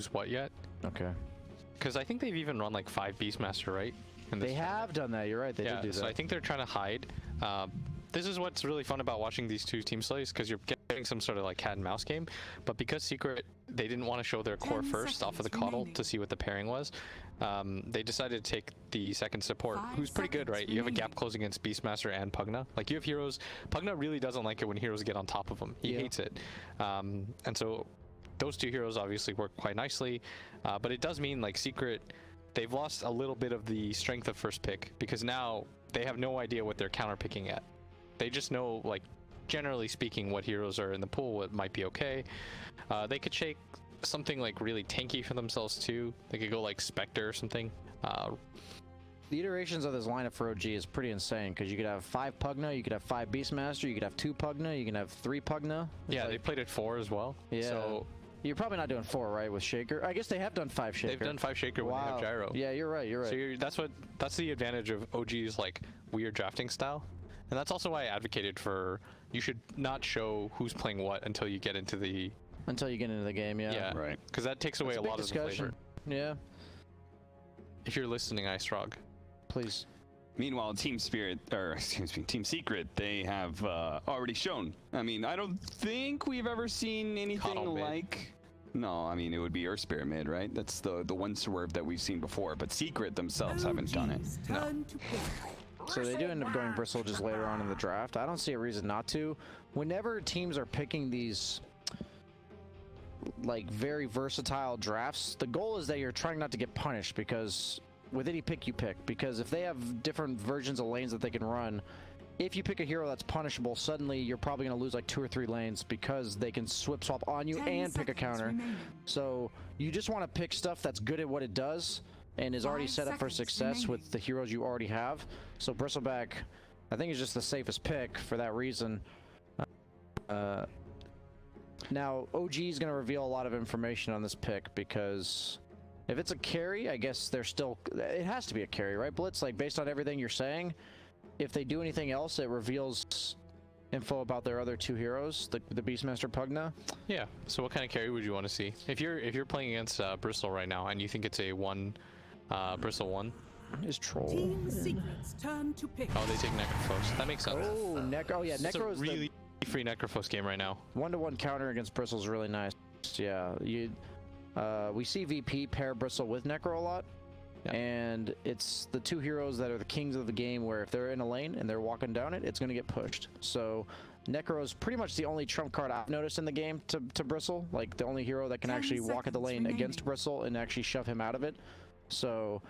what yet. Okay. Because I think they've even run like 5 Beastmaster, right? They have done that. You're right. They did do that. So I think they're trying to hide. This is what's really fun about watching these two team slays, because you're getting some sort of like cat and mouse game. But because Secret, they didn't want to show their core first off of the Coddle to see what the pairing was, they decided to take the second support, who's pretty good, right? You have a gap closing against Beastmaster and Pugna. Like, you have heroes. Pugna really doesn't like it when heroes get on top of him. He hates it. And so those two heroes obviously work quite nicely. But it does mean, like, Secret, they've lost a little bit of the strength of first pick, because now they have no idea what they're counter picking at. They just know, like, generally speaking, what heroes are in the pool, what might be okay. They could shake something like really tanky for themselves too. They could go like Spectre or something. The iterations of this lineup for OG is pretty insane, because you could have 5 Pugna, you could have 5 Beastmaster, you could have 2 Pugna, you can have 3 Pugna. Yeah, they played at 4 as well. Yeah. So you're probably not doing 4, right, with Shaker? I guess they have done 5 Shaker. They've done 5 Shaker when they have Gyro. Yeah, you're right. You're right. So that's the advantage of OG's like weird drafting style. And that's also why I advocated for you should not show who's playing what until you get into the game. Yeah. Right. Because that takes away a lot of the flavor. Yeah. If you're listening, Ice Rog, please. Meanwhile, Team Spirit, or excuse me, Team Secret, they have already shown. I mean, I don't think we've ever seen anything like. No, I mean, it would be Earth Spirit mid, right? That's the one swerve that we've seen before. But Secret themselves haven't done it. No. So they do end up going Bristle just later on in the draft. I don't see a reason not to. Whenever teams are picking these like very versatile drafts, the goal is that you're trying not to get punished, because with any pick you pick, because if they have different versions of lanes that they can run, if you pick a hero that's punishable, suddenly you're probably going to lose like 2 or 3 lanes, because they can swip swap on you and pick a counter. Remaining. So you just want to pick stuff that's good at what it does and is already set up for success with the heroes you already have. So Bristleback, I think, is just the safest pick for that reason. Now, OG is going to reveal a lot of information on this pick, because if it's a carry, I guess it has to be a carry, right, Blitz? Like, based on everything you're saying, if they do anything else, it reveals info about their other 2 heroes, the Beastmaster Pugna. Yeah. So what kind of carry would you want to see? If you're playing against Bristle right now and you think it's a Bristle 1. Is Troll. Team Secret's turn to pick. Oh, they take Necrophos. That makes sense. Oh, oh yeah, Necro is really free Necrophos game right now. 1-to-1 counter against Bristle is really nice. Yeah, we see VP pair Bristle with Necro a lot. Yep. And it's the 2 heroes that are the kings of the game, where if they're in a lane and they're walking down it, it's going to get pushed. So Necro is pretty much the only trump card I've noticed in the game to Bristle. Like, the only hero that can actually walk at the lane against Bristle and actually shove him out of it. So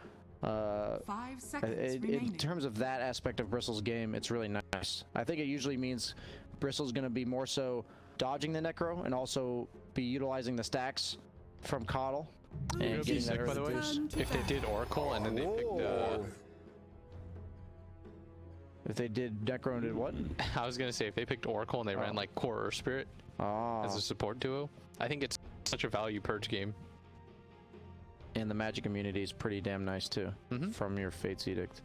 5 seconds in terms of that aspect of Bristle's game, it's really nice. I think it usually means Bristle's going to be more so dodging the Necro and also be utilizing the stacks from Coddle. And getting that by the way, if they did Oracle and then they picked if they did Necro and did what? I was gonna say, if they picked Oracle and they ran like Core Earth Spirit as a support duo, I think it's such a value purge game. And the magic immunity is pretty damn nice too, from your Fate's Edict.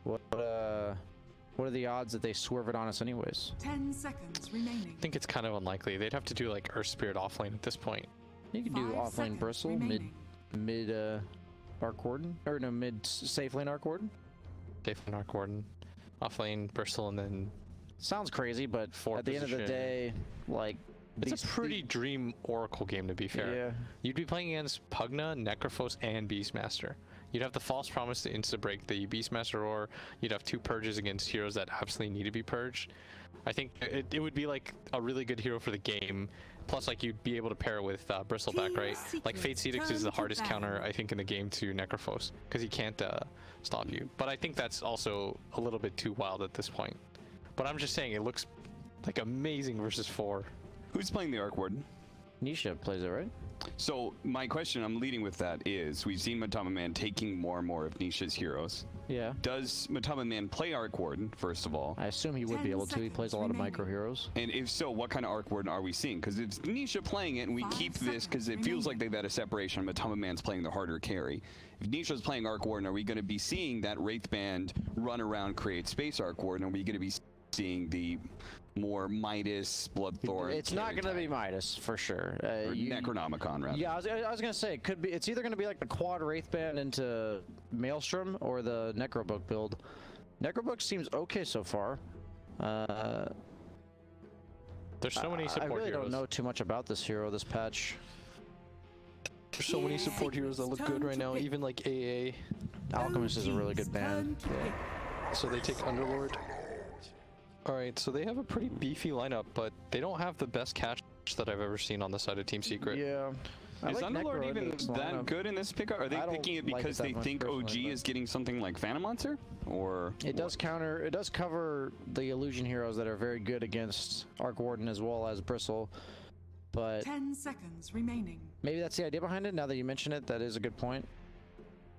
What are the odds that they swerve it on us anyways? 10 seconds remaining. I think it's kind of unlikely. They'd have to do like Earth Spirit offlane at this point. You could do offlane Bristle, mid Arc Warden, or no, mid safe lane Arc Warden. Safe lane Arc Warden, offlane Bristle, and then. Sounds crazy, but at the end of the day, like, it's a pretty dream Oracle game, to be fair. Yeah. You'd be playing against Pugna, Necrophos, and Beastmaster. You'd have the false promise to insta-break the Beastmaster, or you'd have 2 purges against heroes that absolutely need to be purged. I think it would be like a really good hero for the game. Plus, like, you'd be able to pair it with Bristleback, right? Like, Fate's Edict is the hardest counter, I think, in the game to Necrophos, because he can't stop you. But I think that's also a little bit too wild at this point. But I'm just saying, it looks like amazing versus 4. Who's playing the Arc Warden? Nisha plays it, right? So my question, I'm leading with that, is we've seen Matama Man taking more and more of Nisha's heroes. Yeah. Does Matama Man play Arc Warden, first of all? I assume he would be able to. He plays a lot of micro heroes. And if so, what kind of Arc Warden are we seeing? Because it's Nisha playing it, and we keep this because it feels like they've had a separation. Matama Man's playing the harder carry. If Nisha's playing Arc Warden, are we going to be seeing that Wraith Band run around, create space Arc Warden? Are we going to be seeing the more Midas, Bloodthorn. It's not going to be Midas for sure. Or Necronomicon, rather. Yeah, I was going to say it could be. It's either going to be like the quad Wraithband into Maelstrom or the Necrobook build. Necrobook seems okay so far. There's so many support I really heroes. don't know too much about this hero, this patch. There's so many support heroes that look good right now, even like AA. Alchemist is a really good ban. So they take Underlord. Alright, so they have a pretty beefy lineup, but they don't have the best cash that I've ever seen on the side of Team Secret. Yeah. Is like Underlord Necro even into this that lineup. good in this pickup? Are they I don't picking it like it because that they much think OG personally, but- is getting something like Phantom Monster? Or It does counter. It does cover the illusion heroes that are very good against Arc Warden as well as Bristle. But 10 seconds remaining. maybe that's the idea behind it. Now that you mention it, that is a good point.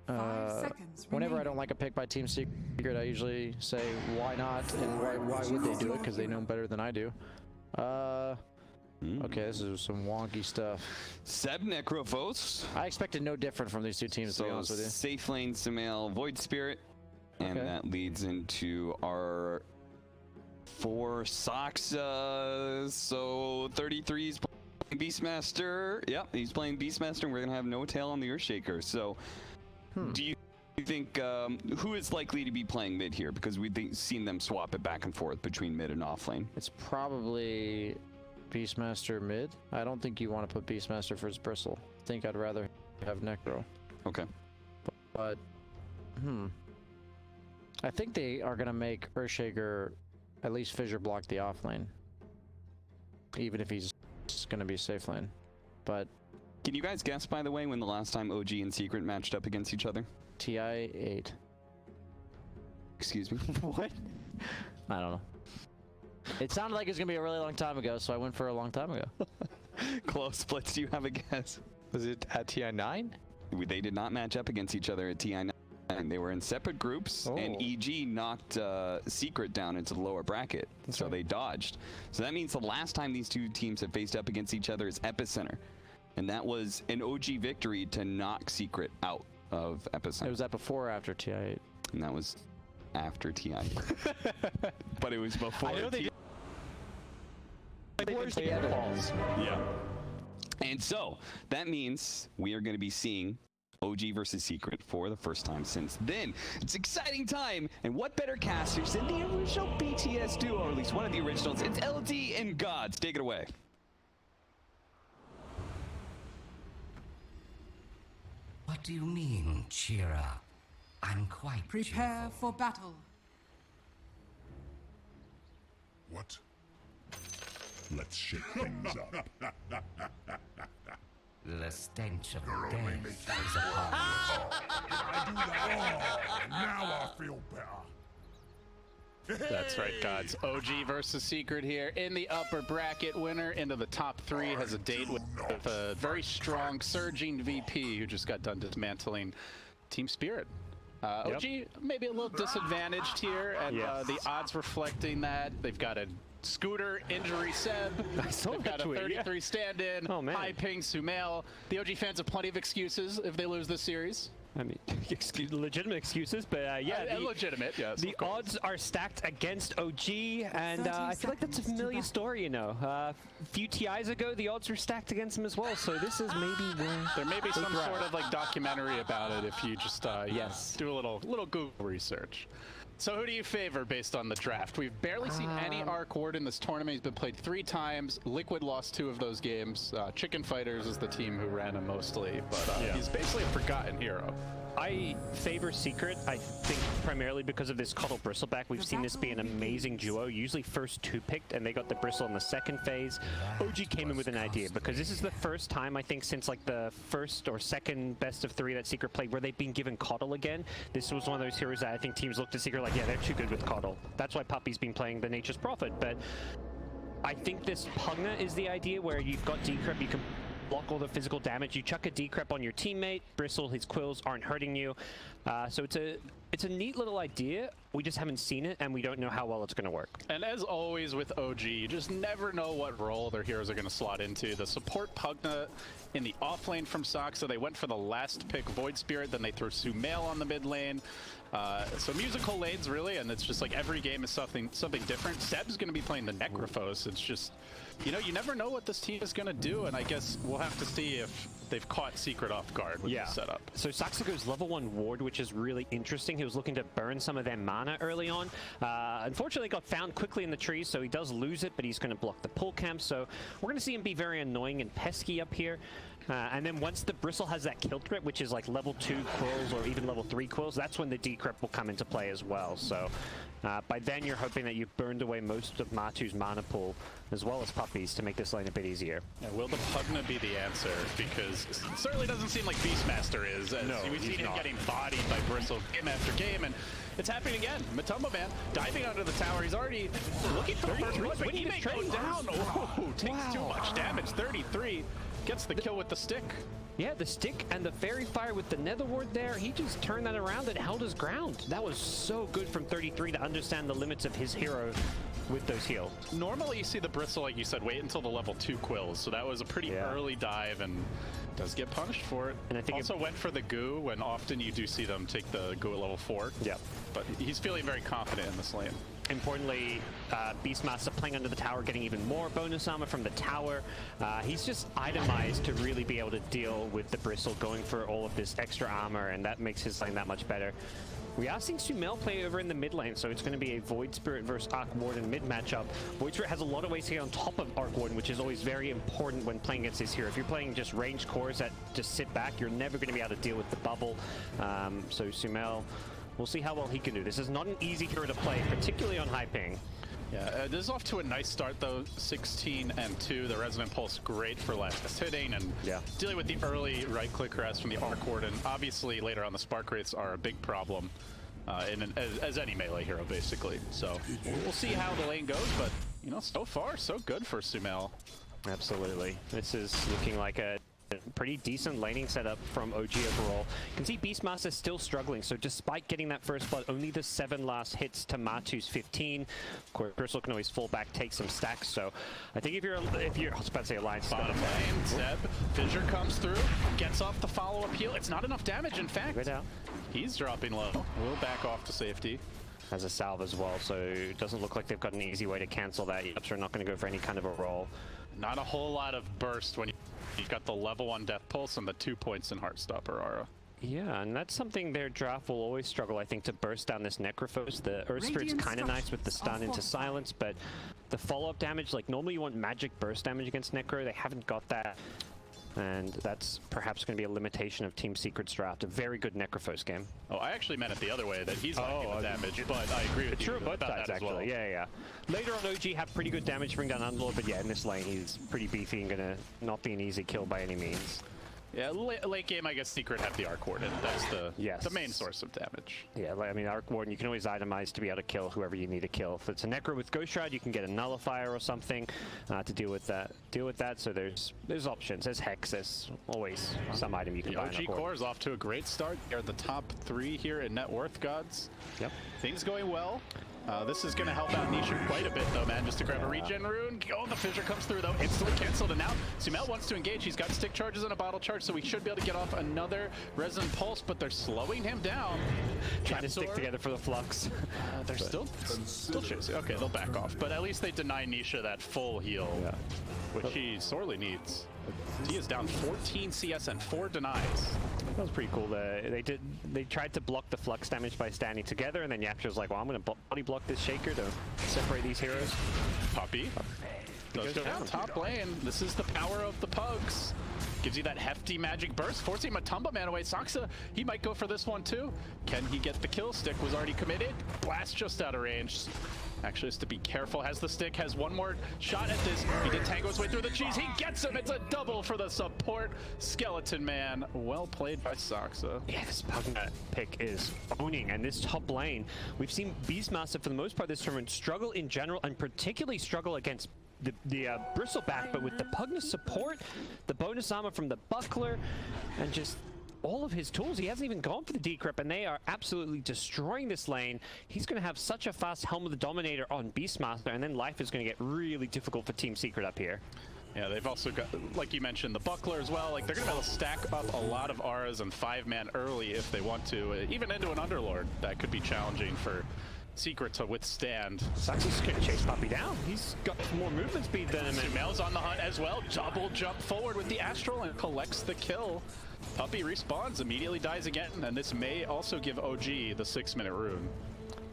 5 seconds Whenever I remaining. don't like a pick by Team Secret, I usually say why not and why would they do it, because they know better than I do. Okay, this is some wonky stuff. Seb Necrophos. I expected no different from these two teams, to be So honest with you. safe lane Sumail Void Spirit. And Okay. that leads into our 4 Soxa. So 33's playing Beastmaster. Yep, he's playing Beastmaster, and we're going to have no tail on the Earthshaker. So do you think who is likely to be playing mid here? Because we've seen them swap it back and forth between mid and off lane. It's probably Beastmaster mid. I don't think you want to put Beastmaster for his Bristle. I think I'd rather have Necro. Okay. But, I think they are going to make Earthshaker at least fissure block the off lane. Even if he's going to be safe lane. But Can you guys guess, by the way, when the last time OG and Secret matched up against each other? TI 8. Excuse me? What? I don't know. It sounded like it was going to be a really long time ago, so I went for a long time ago. Close splits. Do you have a guess? Was it at TI9? They did not match up against each other at TI9. They were in separate groups, and Oh. EG knocked Secret down into the lower bracket, so right. they dodged. So that means the last time these two teams have faced up against each other is Epicenter, and that was an OG victory to knock Secret out of Epicenter. Was that before or after TI 8? And that was after TI. But it was before TI. Yeah. And so that means we are going to be seeing OG versus Secret for the first time since then. It's an exciting time, and what better casters than the original BTS duo, or at least one of the originals. It's LD and Gods. Take it away. What do you mean, cheer up? I'm quite Prepare cheerful. for battle. What? Let's shake things up. The stench of You're only death making is it upon me. I do that. Oh, now I feel better. That's right, Gods. OG versus Secret here in the upper bracket. Winner into the top 3 has a date with a very strong surging VP who just got done dismantling Team Spirit. OG maybe a little disadvantaged here, and the odds reflecting that. They've got a Scooter, Injury Seb. They've got a 33 stand-in, high ping Sumail. The OG fans have plenty of excuses if they lose this series. I mean, legitimate excuses, but yeah, Legitimate, yes. the of course. odds are stacked against OG, and 30 I feel like that's a seconds to familiar battle. story, you know. A few TIs ago, the odds were stacked against him as well, so this is maybe where... There may be some sort of like documentary about it if you just Yes. do a little Google research. So who do you favor based on the draft? We've barely seen any Arc Ward in this tournament. He's been played 3 times. Liquid lost 2 of those games. Chicken Fighters is the team who ran him mostly, but he's basically a forgotten hero. I favor Secret, I think primarily because of this Coddle Bristleback. We've seen this be an amazing duo, usually first 2 picked, and they got the Bristle in the second phase. OG came in with an idea, because this is the first time, I think, since like the first or second best of 3 that Secret played, where they've been given Coddle again. This was one of those heroes that I think teams looked at Secret like, yeah, they're too good with Coddle. That's why Puppy's been playing the Nature's Prophet, but I think this Pugna is the idea where you've got Decrep, you can block all the physical damage. You chuck a Decrep on your teammate, Bristle, his quills aren't hurting you. So it's a it's a neat little idea. We just haven't seen it, and we don't know how well it's going to work. And as always with OG, you just never know what role their heroes are going to slot into. The support Pugna in the off lane from Soxa, they went for the last pick Void Spirit, then they threw Sumail on the mid lane. So musical lanes really, and it's just like every game is something different. Seb's going to be playing the Necrophos. It's just, you know, you never know what this team is going to do, and I guess we'll have to see if they've caught Secret off guard with the setup. So Soxa goes level 1 ward, which is really interesting. He was looking to burn some of their mana early on. Unfortunately, got found quickly in the trees, so he does lose it, but he's going to block the pull camp. So we're going to see him be very annoying and pesky up here. And then once the Bristle has that kill threat, which is like level 2 quills or even level 3 quills, that's when the decrypt will come into play as well. So by then you're hoping that you've burned away most of Matu's mana pool as well as Puppies to make this lane a bit easier. Yeah, will the Pugna be the answer? Because it certainly doesn't seem like Beastmaster is. As we've seen him getting bodied by Bristle game after game, and it's happening again. Matumba Man diving under the tower. He's already looking for the first blood, but he may go down. Oh, takes too much damage. 33. Gets the kill with the stick. Yeah, the stick and the Fairy Fire with the Nether Ward there, he just turned that around and held his ground. That was so good from 33 to understand the limits of his hero with those heals. Normally you see the Bristle, like you said, wait until the level 2 quills, so that was a pretty early dive and does get punished for it. And I think also went for the goo when often you do see them take the goo at level 4. Yeah. But he's feeling very confident in this lane. Importantly, Beastmaster playing under the tower, getting even more bonus armor from the tower. He's just itemized to really be able to deal with the Bristle, going for all of this extra armor, and that makes his lane that much better. We are seeing Sumail play over in the mid lane, so it's going to be a Void Spirit versus Arc Warden mid matchup. Void Spirit has a lot of ways to get on top of Arc Warden, which is always very important when playing against this hero. If you're playing just ranged cores that just sit back, you're never going to be able to deal with the bubble. So Sumail, we'll see how well he can do. This is not an easy hero to play, particularly on high ping. Yeah, this is off to a nice start though. 16-2. The Resonant Pulse great for last hitting and dealing with the early right-click harass from the Arc Warden. Obviously, later on the Spark Wraiths are a big problem as any melee hero, basically. So we'll see how the lane goes, but you know, so far so good for Sumail. Absolutely, this is looking like a pretty decent laning setup from OG overall. You can see Beastmaster still struggling, so despite getting that first blood, only the 7 last hits to Matu's 15. Of course, Bristle can always fall back, take some stacks, so I think if you're I was about to say Alliance. Bottom lane, Zeb, Fissure comes through, gets off the follow-up heal. It's not enough damage, in fact. Right out. He's dropping low. We'll back off to safety. Has a salve as well, so it doesn't look like they've got an easy way to cancel that yet, so they're not going to go for any kind of a roll. Not a whole lot of burst when you've got the level 1 Death Pulse and the 2 points in Heartstopper Aura. Yeah, and that's something their draft will always struggle, I think, to burst down this Necrophos. The Earth Spirit's kind of nice with the stun into silence, but the follow-up damage, like normally you want magic burst damage against Necro, they haven't got that. And that's perhaps going to be a limitation of Team Secret's draft. A very good Necrophos game. Oh, I actually meant it the other way, that he's not getting the damage, but I agree with you. True on both about sides, that as well. actually. Yeah. Later on, OG have pretty good damage to bring down Underlord, but yeah, in this lane, he's pretty beefy and going to not be an easy kill by any means. Yeah, late game, I guess Secret have the Arc Warden. That's the main source of damage. Yeah, I mean, Arc Warden, you can always itemize to be able to kill whoever you need to kill. If it's a Necro with Ghost Shroud, you can get a Nullifier or something to deal with that. So there's options. There's Hex. There's always some item you can buy. OG Core is off to a great start. They're the top 3 here in net worth, gods. Yep. Things going well. This is going to help out Nisha quite a bit, though, man. Just to grab a regen rune. Oh, the Fissure comes through, though. Instantly canceled, and now Sumail wants to engage. He's got stick charges and a bottle charge, so we should be able to get off another Resonant Pulse, but they're slowing him down. Trying to stick together for the flux. They're still chasing. Okay, they'll back off, but at least they deny Nisha that full heal, which he sorely needs. He is down 14 CS and 4 denies. That was pretty cool. They tried to block the flux damage by standing together, and then Yapsha was like, well, I'm going to body block this Shaker to separate these heroes. Puppy does go down top lane. This is the power of the Pugs. Gives you that hefty magic burst, forcing Matumba Man away. Soxa, he might go for this one too. Can he get the kill? Stick was already committed. Blast just out of range. Actually, has to be careful. Has the stick, has one more shot at this. He did tango his way through the cheese. He gets him. It's a double for the support. Skeleton Man. Well played by Soxa. Yeah, this Pugna pick is owning. And this top lane, we've seen Beastmaster for the most part this tournament struggle in general, and particularly struggle against the Bristleback, but with the Pugna support, the bonus armor from the Buckler, and just all of his tools. He hasn't even gone for the decrypt, and they are absolutely destroying this lane. He's going to have such a fast Helm of the Dominator on Beastmaster, and then life is going to get really difficult for Team Secret up here. Yeah, they've also got, like you mentioned, the Buckler as well. Like, they're going to be able to stack up a lot of auras and 5-man early if they want to. Even into an Underlord, that could be challenging for Secret to withstand. Saxon's going to chase Puppey down. He's got more movement speed than him. Sumail's on the hunt as well. Double jump forward with the Astral and collects the kill. Puppey respawns, immediately dies again, and this may also give OG the 6-minute rune.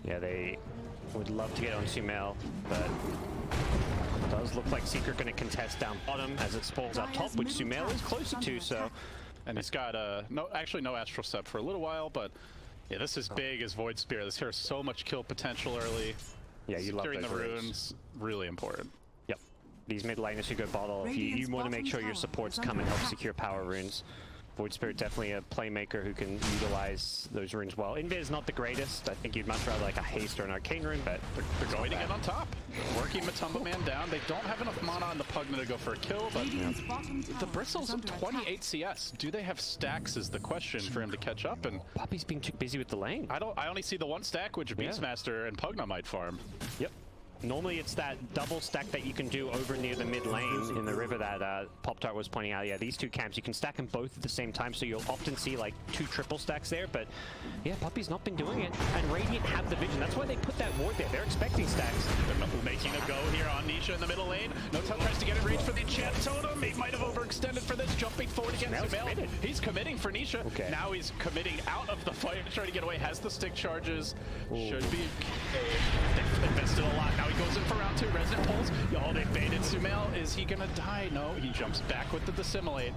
Yeah, they would love to get on Sumail, but it does look like Secret going to contest down bottom as it spawns up top, which Sumail is closer to, so... And he's got no Astral Step for a little while, but yeah, this is big as Void Spear. This has so much kill potential early. Yeah, you love Securing those the runes. runes, really important. Yep. These mid laners who go bottle, you want to make sure your supports come and help secure power runes. Void Spirit definitely a playmaker who can utilize those runes well. Invid's not the greatest. I think you'd much rather like a haste or an arcane rune, but they're going to get on top. They're working Matumba Man down. They don't have enough mana on the Pugna to go for a kill, but the Bristles 28 CS. Do they have stacks is the question for him to catch up. And Puppey's been too busy with the lane. I only see the one stack, which Beastmaster and Pugna might farm. Yep. Normally it's that double stack that you can do over near the mid lane in the river that Pop-Tart was pointing out. Yeah, these two camps, you can stack them both at the same time, so you'll often see like 2 triple stacks there, but yeah, Puppey's not been doing it. And Radiant have the vision. That's why they put that ward there. They're expecting stacks. They're making a go here on Nisha in the middle lane. No-Tail tries to get in range for the enchant totem. He might have overextended for this, jumping forward against Sumail. He's committing for Nisha. Okay. Now he's committing out of the fight, trying to get away. Has the stick charges. Ooh. Should be. They've invested a lot. Now he goes in for round 2. Resident pulls. Oh, they baited Sumail. Is he gonna die? No, he jumps back with the Dissimulate.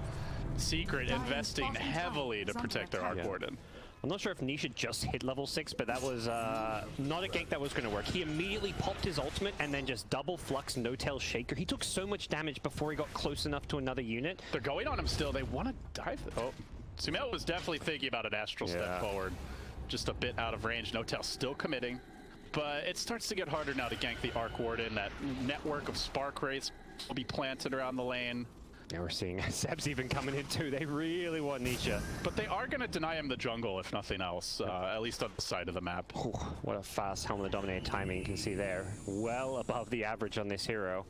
Secret investing heavily to protect their Arc Warden. I'm not sure if Nisha just hit level 6, but that was not a gank that was going to work. He immediately popped his ultimate and then just double flux no-tail shaker. He took so much damage before he got close enough to another unit. They're going on him still. They want to dive. Oh, Sumail was definitely thinking about an Astral Step forward. Just a bit out of range. No-tail still committing. But it starts to get harder now to gank the Arc Warden. That network of Spark Wraiths will be planted around the lane. Yeah, we're seeing Seb's even coming in too. They really want Nisha. But they are going to deny him the jungle, if nothing else, at least on the side of the map. Ooh, what a fast Helm of the Dominator timing you can see there. Well above the average on this hero.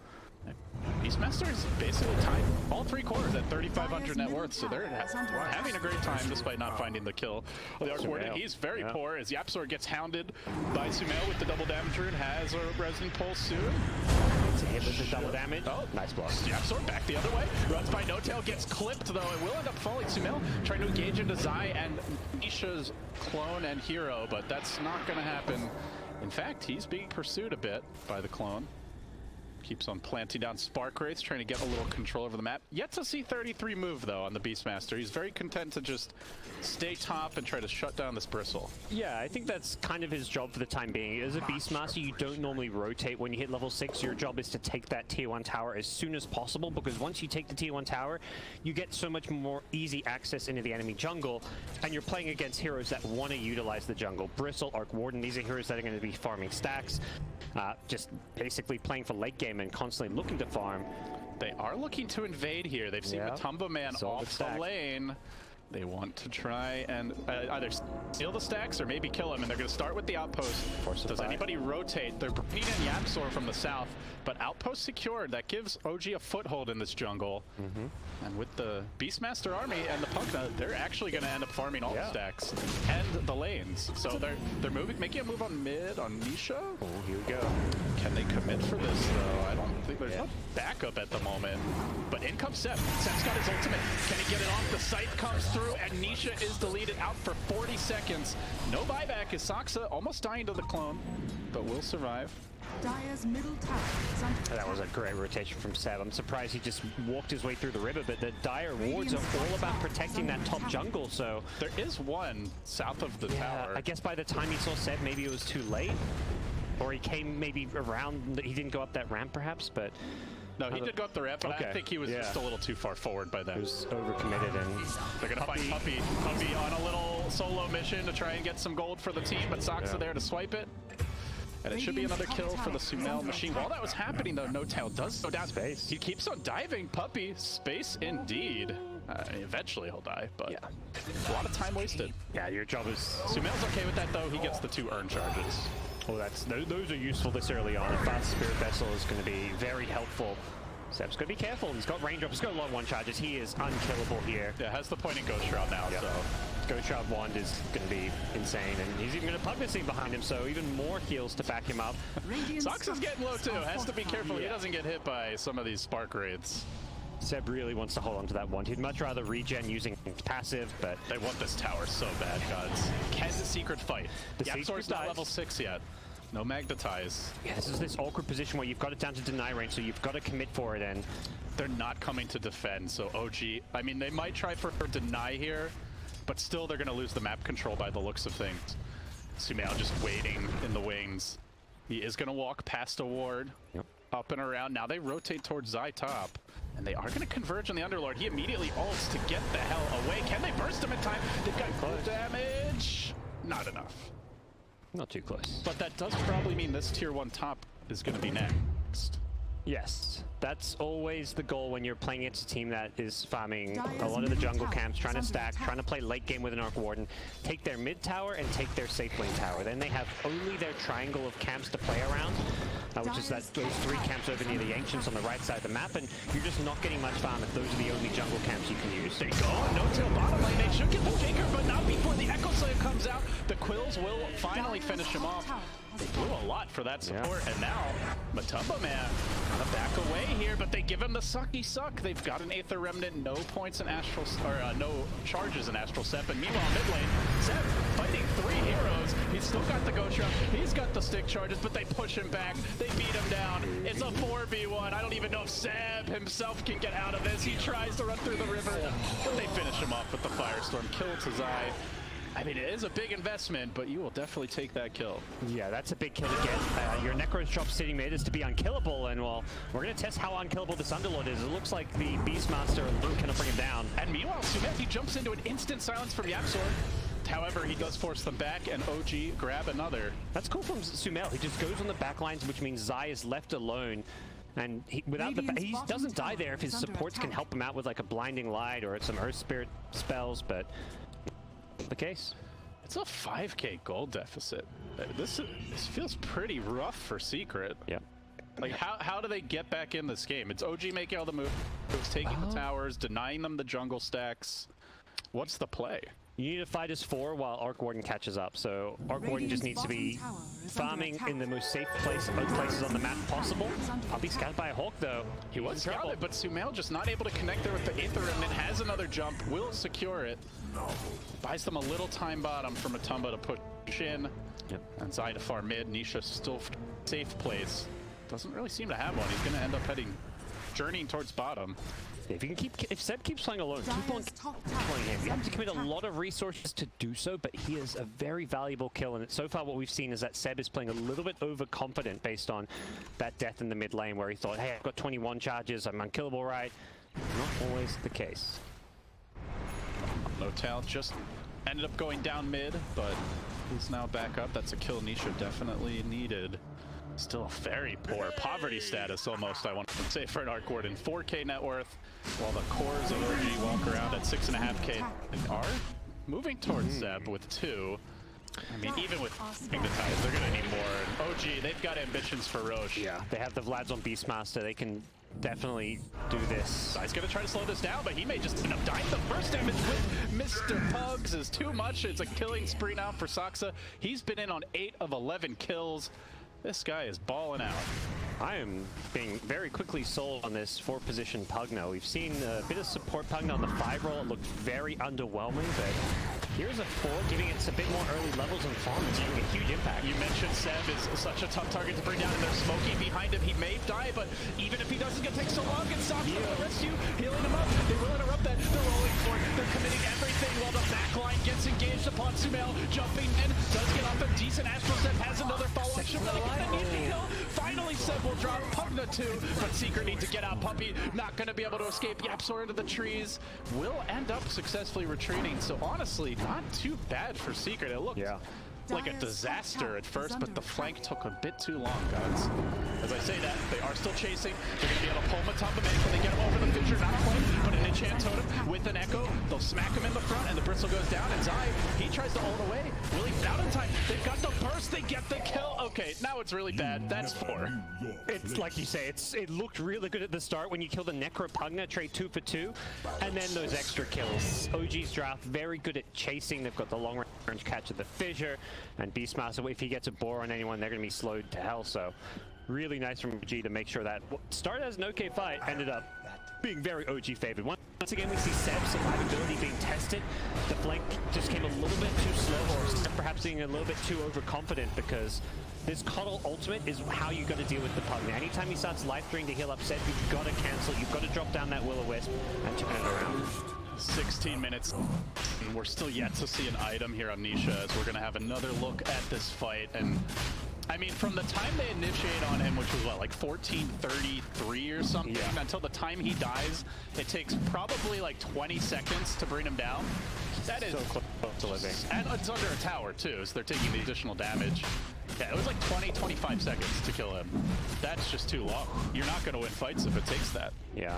Beastmaster is basically tied all 3 quarters at 3,500 net worth, so they're having a great time despite not finding the kill. The Arc Warden, he's very poor as Yapzor gets hounded by Sumail with the double damage rune, has a Resonant Pulse soon. It's a hit with the double damage. Oh, nice block. Yapzor back the other way, runs by No-Tail, gets clipped though, and will end up falling. Sumail trying to engage into Zai and Nisha's clone and hero, but that's not going to happen. In fact, he's being pursued a bit by the clone. Keeps on planting down Spark Wraiths, trying to get a little control over the map. Yet to see 33 move, though, on the Beastmaster. He's very content to just stay top and try to shut down this Bristle. Yeah, I think that's kind of his job for the time being. As a Beastmaster, you don't normally rotate when you hit level 6. Your job is to take that tier 1 tower as soon as possible, because once you take the tier 1 tower, you get so much more easy access into the enemy jungle, and you're playing against heroes that want to utilize the jungle. Bristle, Arc Warden, these are heroes that are going to be farming stacks, just basically playing for late game and constantly looking to farm. They are looking to invade here. They've seen Matumba Man off the lane. They want to try and either steal the stacks or maybe kill him, and they're going to start with the outpost. Does anybody rotate? They're bringing in Yapzor from the south, but outpost secured. That gives OG a foothold in this jungle. And with the Beastmaster army and the Pugna, they're actually going to end up farming all the stacks and the lanes. So they're making a move on mid on Nisha. Oh, here we go. Can they commit for this though? I don't think there's no backup at the moment. But in comes Seb. Seb's got his ultimate. Can he get it off? The scythe comes through, and Nisha is deleted out for 40 seconds. No buyback as Saksa almost dying to the clone, but will survive. Dire's middle tower is under attack. That was a great rotation from Seb. I'm surprised he just walked his way through the river, but the Dire wards are all about protecting that top jungle, so... There is one south of the tower. I guess by the time he saw Seb, maybe it was too late. Or he came maybe around, he didn't go up that ramp perhaps, but... No, he did go up the ramp, but I think he was just a little too far forward by then. He was overcommitted, and... They're gonna find Puppey. Puppey on a little solo mission to try and get some gold for the team, but Saksa there to swipe it. And it should be another kill for the Sumail machine. While that was happening, though, No-Tail does go down. Space. He keeps on diving. Puppey, space indeed. Eventually he'll die, but Yeah. a lot of time wasted. Yeah, your job is... Sumail's okay with that though. He gets the 2 earn charges. Oh, those are useful this early on. A fast Spirit Vessel is going to be very helpful. Seb's got to be careful. He's got raindrops. He's got a lot of 1 charges. He is unkillable here. Yeah, has the point in Ghost Shroud now, so... Ghost Shroud Wand is going to be insane, and he's even going to Pug this thing behind him, so even more heals to back him up. Sox is getting low too. Has to be careful he doesn't get hit by some of these spark raids. Seb really wants to hold on to that wand. He'd much rather regen using passive, but... They want this tower so bad, gods. Can the Secret fight? The Yapsor's Secret not dies. level 6 yet. No magnetize. Yeah, this is this awkward position where you've got it down to deny range, so you've got to commit for it, and... They're not coming to defend, so OG... I mean, they might try for deny here, but still they're going to lose the map control by the looks of things. Sumail just waiting in the wings. He is going to walk past a ward. Yep. Up and around. Now they rotate towards Zai top. And they are going to converge on the Underlord. He immediately ults to get the hell away. Can they burst him in time? They've got full damage. Not enough. Not too close. But that does probably mean this tier 1 top is going to be next. Yes, that's always the goal when you're playing against a team that is farming a lot of the jungle camps, trying to stack, trying to play late game with an Arc Warden. Take their mid tower and take their safe lane tower. Then they have only their triangle of camps to play around, which is those 3 camps over near the Ancients on the right side of the map, and you're just not getting much farm if those are the only jungle camps you can use. They go on no-tail bottom lane. They should get the Faker, but not before the Echo Slave comes out. The Quills will finally finish him off. They blew a lot for that support, and now Matumba Man gonna back away here, but they give him the sucky suck. They've got an Aether Remnant, no points in Astral, or no charges in Astral Step, and meanwhile mid lane, Seb fighting 3 heroes. He's still got the Ghost Shroud, he's got the stick charges, but they push him back, they beat him down. It's a 4v1. I don't even know if Seb himself can get out of this. He tries to run through the river, but they finish him off with the Firestorm. Kill to Zai. I mean, it is a big investment, but you will definitely take that kill. Yeah, that's a big kill to get. Your Necro's drop sitting mid is to be unkillable, and well, we're going to test how unkillable this Underlord is. It looks like the Beastmaster alone cannot bring him down. And meanwhile, Sumail jumps into an instant silence from Yapsor. However, he does force them back, and OG grab another. That's cool from Sumail. He just goes on the back lines, which means Zai is left alone. And he doesn't die there if his supports can help him out with like a Blinding Light or some Earth Spirit spells, but the case. It's a 5k gold deficit. This feels pretty rough for Secret. Yeah. Like, how do they get back in this game? It's OG making all the moves, taking the towers, denying them the jungle stacks. What's the play? You need to fight as 4 while Arc Warden catches up. So Arc Warden just needs to be farming in the most safe places on the map possible. I'll be scouted by a Hawk though. He was scouted, but Sumail just not able to connect there with the Aether Remnant. Has another jump, will secure it. Buys them a little time bottom for Matumba to push in. Yep. And Zai to far mid. Nisha still safe place. Doesn't really seem to have one. He's going to end up journeying towards bottom. If Seb keeps playing alone, keep on playing him. You have to commit a lot of resources to do so, but he is a very valuable kill. And so far what we've seen is that Seb is playing a little bit overconfident based on that death in the mid lane where he thought, hey, I've got 21 charges, I'm unkillable, right? Not always the case. No-tail just ended up going down mid, but he's now back up. That's a kill Nisha definitely needed. Still very poor poverty status almost, I want to say, for an Arc Warden. 4k net worth, while the cores of OG walk around at 6.5k and are moving towards Zeb with 2. I mean, even with Magnetize, they're going to need more. And OG, they've got ambitions for Roche. Yeah, they have the Vlads on Beastmaster. They can definitely do this. Zai's going to try to slow this down, but he may just end up dying. The first damage with Mr. Pugs is too much. It's a killing spree now for Saksa. He's been in on 8 of 11 kills. This guy is balling out. I am being very quickly sold on this 4-position Pugna. We've seen a bit of support Pugna on the 5 roll. It looked very underwhelming, but here's a 4, giving it a bit more early levels and farm. It's having a huge impact. You mentioned Seb is such a tough target to bring down, and there's Smokey behind him. He may die, but even if he doesn't, it's going to take so long. And Saksa will rescue, healing him up. They will interrupt that. They're rolling for it. They're committing everything while the backline gets engaged upon Sumail. Jumping in, does get off a decent Astral Step, has another follow-up. Should really get the need kill. Finally, Seb will drop Pugna 2, but Secret needs to get out. Puppy not going to be able to escape. Yapsor into the trees. Will end up successfully retreating. So honestly, not too bad for Secret. It looked like a disaster at first, but the flank took a bit too long, guys. As I say that, they are still chasing. They're going to be able to pull Matumba Man. Can they get him over the Fissure? Not quite, but an enchant totem with an echo. They'll smack him in the front, and the bristle goes down. And Zai, he tries to ult away. Will he out in time? They've got the burst. They get the kill. Okay, now it's really bad. That's 4. It's like you say, it looked really good at the start when you kill the Necropugna, trade 2 for 2, and then those extra kills. OG's draft very good at chasing. They've got the long range catch of the fissure, and Beastmaster, if he gets a bore on anyone, they're going to be slowed to hell. So really nice from OG to make sure that what started as an okay fight ended up being very OG favored. Once again, we see Seb's survivability being tested. The flank just came a little bit too slow, or Seb perhaps being a little bit too overconfident, because this Coddle ultimate is how you got to deal with the Pugna. Anytime he starts life drain to heal up Seb, you've got to cancel, you've got to drop down that Will-O-Wisp and turn it around. 16 minutes. And we're still yet to see an item here on Nisha, as we're going to have another look at this fight. And I mean, from the time they initiate on him, which was what, like 14:33 or something, until the time he dies, it takes probably like 20 seconds to bring him down. That is so close to living. And it's under a tower too, so they're taking the additional damage. Yeah, it was like 25 seconds to kill him. That's just too long. You're not going to win fights if it takes that. Yeah,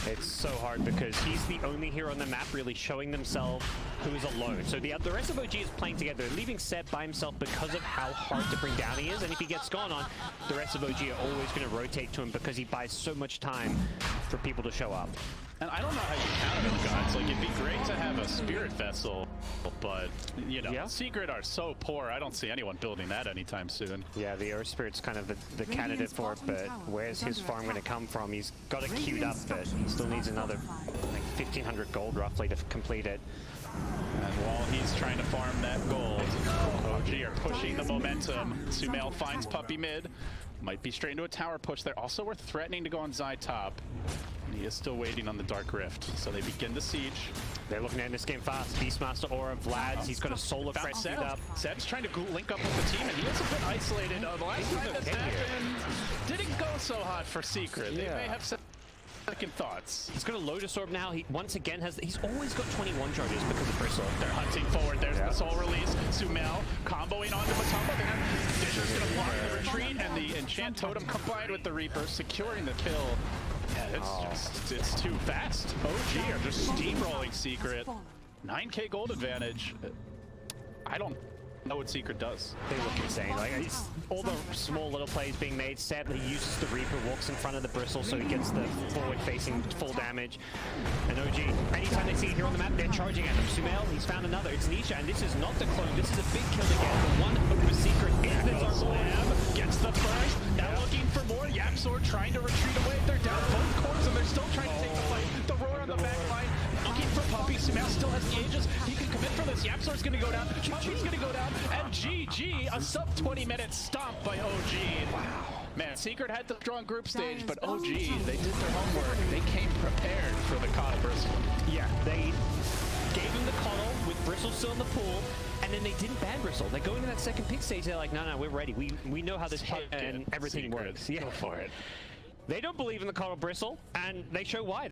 it's so hard because he's the only hero on the map really showing themselves who is alone. So the rest of OG is playing together, leaving Seb by himself because of how hard to bring down he is. And if he gets gone on, the rest of OG are always going to rotate to him because he buys so much time for people to show up. And I don't know how you counter the gods. Like, it'd be great to have a spirit vessel, but, you know, Secret are so poor, I don't see anyone building that anytime soon. Yeah, the Earth Spirit's kind of the candidate for it, but where's his farm going to come from? He's got it queued up, but he still needs another, like, 1,500 gold roughly to complete it. And while he's trying to farm that gold, OG are pushing the momentum. Sumail finds Puppy mid. Might be straight into a tower push there. Also, we're threatening to go on Zai top. And he is still waiting on the Dark Rift. So they begin the siege. They're looking to end this game fast. Beastmaster Aura, Vlad's, he's got a solar crest queued up. Seb's trying to link up with the team, and he is a bit isolated. The last time this happened didn't go so hot for Secret. They may have second thoughts. He's got a Lotus Orb now. He once again he's always got 21 charges because of Bristle. They're hunting forward. There's the soul release. Sumail comboing onto Matumba. Disher's going to block the retreat, and the enchant totem combined with the Reaper securing the kill. Yeah, it's too fast. OG are just steamrolling Secret. 9k gold advantage. I don't know what Secret does. They look insane. Like, it's all the small little plays being made. Sadly, he uses the Reaper, walks in front of the Bristle, so he gets the forward-facing full damage. And OG, anytime they see a hero on the map, they're charging at him. Sumail, he's found another. It's Nisha, and this is not the clone. This is a big kill again. The one over Secret is the Slam. Gets the first. Now looking for more. Yapsor trying to retreat away. They're down both cores, and they're still trying to take the fight. The roar on the back line. Looking for Puppy. Sumail still has the ages. He can commit for this. Yapsor's going to go down. Puppy's going to go down. And GG, a sub 20-minute stomp by OG. Wow. Man, Secret had the strong group stage, but OG, they did their homework. They came prepared for the Coddle Bristle. Yeah, they gave him the Coddle with Bristle still in the pool, and then they didn't ban Bristle. They go into that second pick stage, they're like, no, we're ready. We know how this and everything Secret. works. Yeah, Go for it. They don't believe in the Coddle Bristle, and they show why.